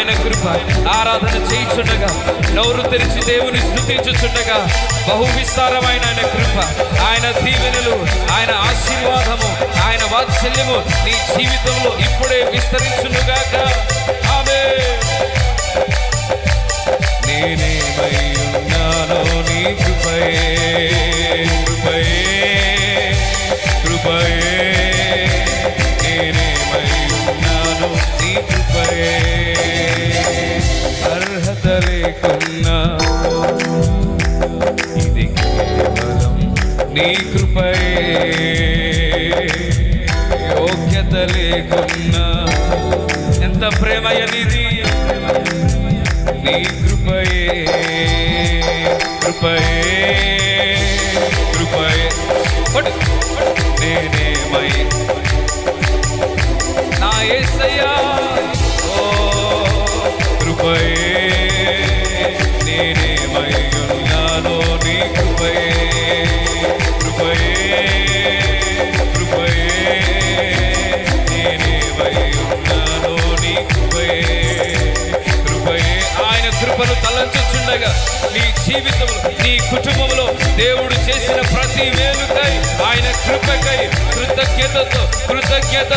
ఆయన కృప. ఆరాధన చేయుచుండగా, నోరు తెరిచి దేవుని స్తుతించుచుండగా బహు విస్తారమైన ఆయన కృప, ఆయన దీవెనలు, ఆయన ఆశీర్వాదము, ఆయన వాత్సల్యము నీ జీవితంలో ఇప్పుడే విస్తరించునుగాక. ఆమేన్. నేనేమై ఉన్నానో నీ కృపయే, కృపయే, కృపయే. నేనేమై ఉన్నానో నీ కృపయే. అర్హత లేకున్నా ఇది కేవలం నీ కృపయే. యోగ్యత లేకున్నా ఎంత ప్రేమయనిది నీ కృపయే, కృపయే, కృపయే. నేనేమై నా యేసయ్యా, ఓ కృపయే. నేనేమై ఉన్నానో నీ కృపయే, కృపయే, కృపయే. నేనేమై ఉన్నానో నీ కృపయే, కృపయే. ఆయన కృపను తలంచుచుండగా నీ జీవితంలో, నీ కుటుంబంలో దేవుడు చేసిన ప్రతి మేలుకై, ఆయన కృపకై కృతజ్ఞత